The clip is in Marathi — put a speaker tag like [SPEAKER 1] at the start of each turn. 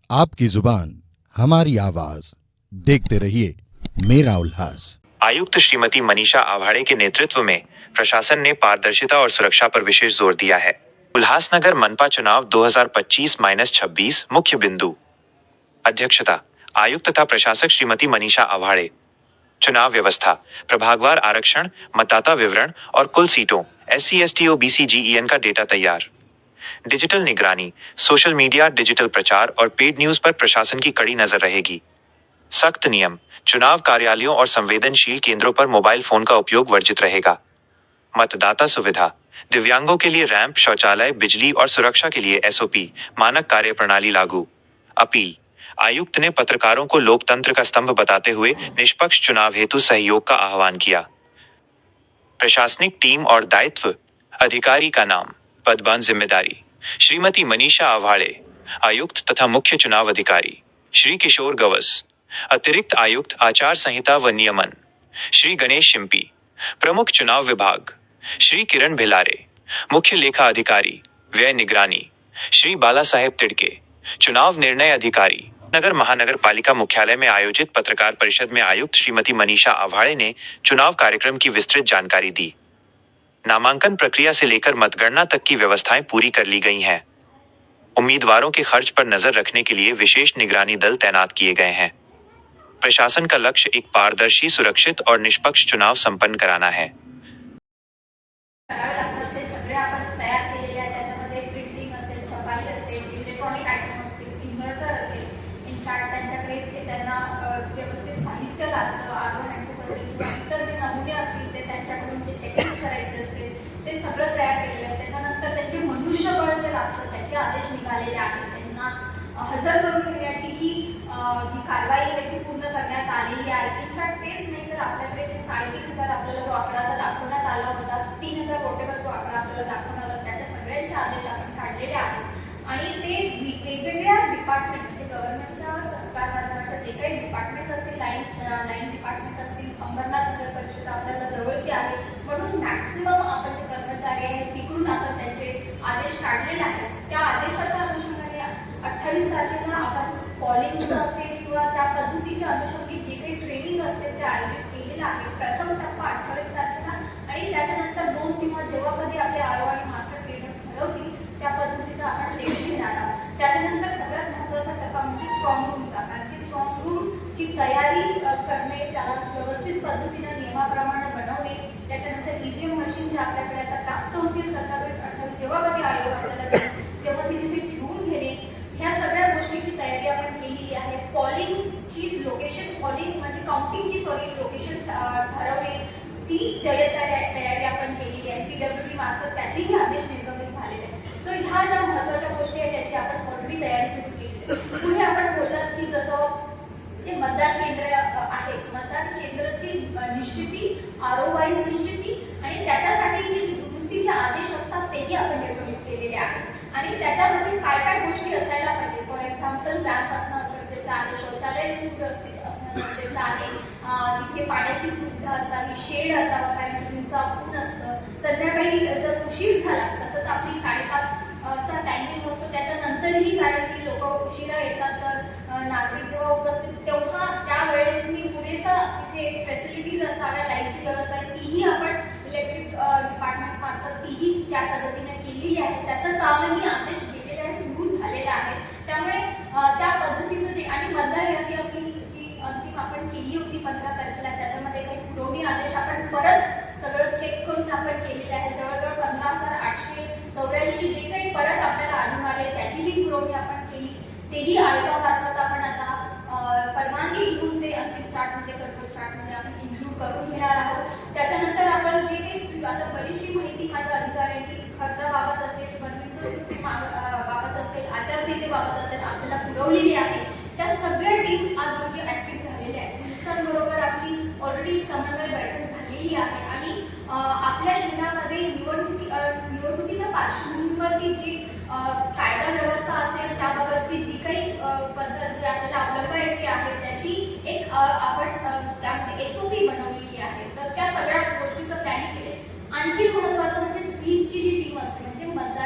[SPEAKER 1] आपकी जुबान हमारी आवाज, देखते रहिए मेरा उल्लास।
[SPEAKER 2] आयुक्त श्रीमती मनीषा आवाड़े के नेतृत्व में प्रशासन ने पारदर्शिता और सुरक्षा पर विशेष जोर दिया है। उल्लासनगर मनपा चुनाव 2025-26 मुख्य बिंदु। अध्यक्षता आयुक्त तथा प्रशासक श्रीमती मनीषा आवाड़े। चुनाव व्यवस्था प्रभागवार आरक्षण, मतदाता विवरण और कुल सीटों SC ST OBC GEN का डेटा तैयार। डिजिटल निगरानी, सोशल मीडिया, डिजिटल प्रचार और पेड न्यूज पर प्रशासन की कड़ी नजर रहेगी। सख्त नियम, चुनाव कार्यालयों और संवेदनशील केंद्रों पर मोबाइल फोन का उपयोग वर्जित रहेगा। मतदाता सुविधा, दिव्यांगों के लिए रैंप, शौचालय, बिजली और सुरक्षा के लिए SOP मानक कार्यप्रणाली लागू। अपील आयुक्त ने पत्रकारों को लोकतंत्र का स्तंभ बताते हुए निष्पक्ष चुनाव हेतु सहयोग का आह्वान किया। प्रशासनिक टीम और दायित्व। अधिकारी का नाम, पदभार, जिम्मेदारी श्रीमती मनीषा आवाड़े, आयुक्त तथा मुख्य चुनाव अधिकारी। श्री किशोर गवस, अतिरिक्त आयुक्त आचार संहिता व नियमन। श्री गणेश शिंपी, प्रमुख चुनाव विभाग। श्री किरण भिलारे, मुख्य लेखा अधिकारी, व्यय निगरानी। श्री बाला साहेब तिड़के, चुनाव निर्णय अधिकारी। नगर महानगर पालिका मुख्यालय में आयोजित पत्रकार परिषद में आयुक्त श्रीमती मनीषा आवाड़े ने चुनाव कार्यक्रम की विस्तृत जानकारी दी। नामांकन प्रक्रिया से लेकर मतगणना तक की व्यवस्थाएं पूरी कर ली गई हैं। उम्मीदवारों के खर्च पर नजर रखने के लिए विशेष निगरानी दल तैनात किए गए हैं। प्रशासन का लक्ष्य एक पारदर्शी, सुरक्षित और निष्पक्ष चुनाव संपन्न कराना है।
[SPEAKER 3] ते सगळं तयार केलेलं आहे। त्याच्यानंतर त्यांचे मनुष्यबळ जे लागतं त्याचे आदेश निघालेले आहेत। त्यांना हजर करून घेण्याची ही जी कारवाई आहे ती पूर्ण करण्यात आलेली आहे। इनफॅक्ट तेच नाही तर आपल्याकडे जे 3,500 आपल्याला जो आकडा आता दाखवण्यात आला होता, 3,000 कोटीवर जो आकडा आपल्याला दाखवण्यात आला, त्याच्या सगळ्यांचे आदेश आपण काढलेले आहेत आणि ते वेगवेगळ्या डिपार्टमेंट म्हणजे गव्हर्नमेंटच्या सरकार मार्फतचे जे काही डिपार्टमेंट असतील, लाईन डिपार्टमेंट असतील, अंबरनाथ नगर परिषद आपल्याला जवळची आहे म्हणून मॅक्सिमम आपण जे कर्मचारी आहेत तिकडून आपण त्यांचे आदेश काढलेले आहेत। त्या आदेशाच्या अनुषंगाने 28 तारखेला आपण पॉलिंगचं असेल किंवा त्या पद्धतीच्या अनुषंगाने जे काही ट्रेनिंग असते ते आयोजित केलेलं आहे। प्रथम टप्पा 28 तारखेला आणि त्याच्यानंतर 2 किंवा जेव्हा कधी आपले आरो आणि मास्टर ट्रेनर्स ठरवतील त्या पद्धतीचं आपण ट्रेनिंग घेणार आहोत। त्याच्यानंतर सगळ्यात महत्त्वाचा टप्पा म्हणजे स्ट्रॉंग रूमचा, कारण की स्ट्रॉंग रूमची तयारी करणे, त्याला व्यवस्थित पद्धतीने नियमाप्रमाणे बनवणे, त्याच्यानंतर EVM मशीन जे आपल्याकडे आता प्राप्त होतील 27-28 जेव्हा कधी आयोग आपल्याला तेव्हा ती तिथे ठेवून घेणे, ह्या सगळ्या गोष्टीची तयारी आपण केलेली आहे। पॉलिंगची लोकेशन, पॉलिंग म्हणजे काउंटिंगची लोकेशन ठरवणे, ती तयारी आपण केलेली आहे। PWD मार्फत त्याचेही आदेश निर्गमित झालेले आहेत। सो ह्या ज्या महत्त्वाच्या गोष्टी आहेत त्याची आपण ऑलरेडी तयारी सुरू केलेली आहे। पुढे आपण बोललात की जसं जे मतदान केंद्र आहे, मतदान केंद्राची निश्चिती, RO वाईज निश्चिती आणि त्याच्यासाठीची जी दुरुस्तीचे आदेश असतात तेही आपण निर्गमित केलेले आहेत आणि त्याच्यामध्ये काय काय गोष्टी असायला पाहिजे। फॉर एक्झाम्पल रॅम्प असणं गरजेचं आहे, शौचालय सुव्यवस्थित असणं गरजेचं आहे, तिथे पाण्याची सुविधा असावी, शेड असावा कारण की दिवसा ऊन असतं, संध्याकाळी जर उशीर झाला तसंच आपली 5:30चा टायमिंग असतो त्याच्यानंतरही कारण की लोक उशिरा येतात तर नागरिक जेव्हा उपस्थित तेव्हा त्यावेळेस पुरेसा तिथे फॅसिलिटीज असाव्या, लाईटची व्यवस्था आहे तीही आपण इलेक्ट्रिक डिपार्टमेंट मार्फत तीही त्या पद्धतीने केलेली आहे। त्याचं कामही आदेश दिलेले आहे, सुरू झालेलं आहे। त्यामुळे त्या पद्धतीचं जे आणि मतदार यादी आपली जी अंतिम आपण केली होती 15 तारखेला त्याच्यामध्ये काही पुरवणी आदेश आपण परत सगळं चेक करून आपण केलेले आहे। जवळजवळ 15,884 जे काही परत आपल्याला आढळून आले त्याचीही पुरवणी आपण केली, तेही आयोगामार्फत आपण आता परवानगी घेऊन ते अंतिम चार्टमध्ये, कंट्रोल चार्टमध्ये आपण इन्क्लूड करून घेणार आहोत। त्याच्यानंतर आपण जे काही आता बरीचशी माहिती माझ्या अधिकाऱ्यांनी खर्चाबाबत असेल, विंडो सिस्टीम बाबत असेल, आचारसंहितेबाबत असेल आपल्याला पुरवलेली आहे। त्या सगळ्या टीम्स आज रोजी ऍक्टिव्ह झालेल्या आहेत। पोलिसांबरोबर आपली ऑलरेडी समन्वय बैठक झालेली आहे आणि आपल्या शहरामध्ये निवडणुकीच्या पार्श्वभूमीवरती जी कायदा व्यवस्था असेल त्याबाबतची जी काही पद्धत जी आपल्याला अवलंबायची आहे त्याची एक आपण त्यामध्ये SOP बनवलेली आहे। तर त्या सगळ्या गोष्टीचं प्लॅनिंग केले। आणखी महत्त्वाचं म्हणजे स्वीपची जी टीम असते म्हणजे मतदार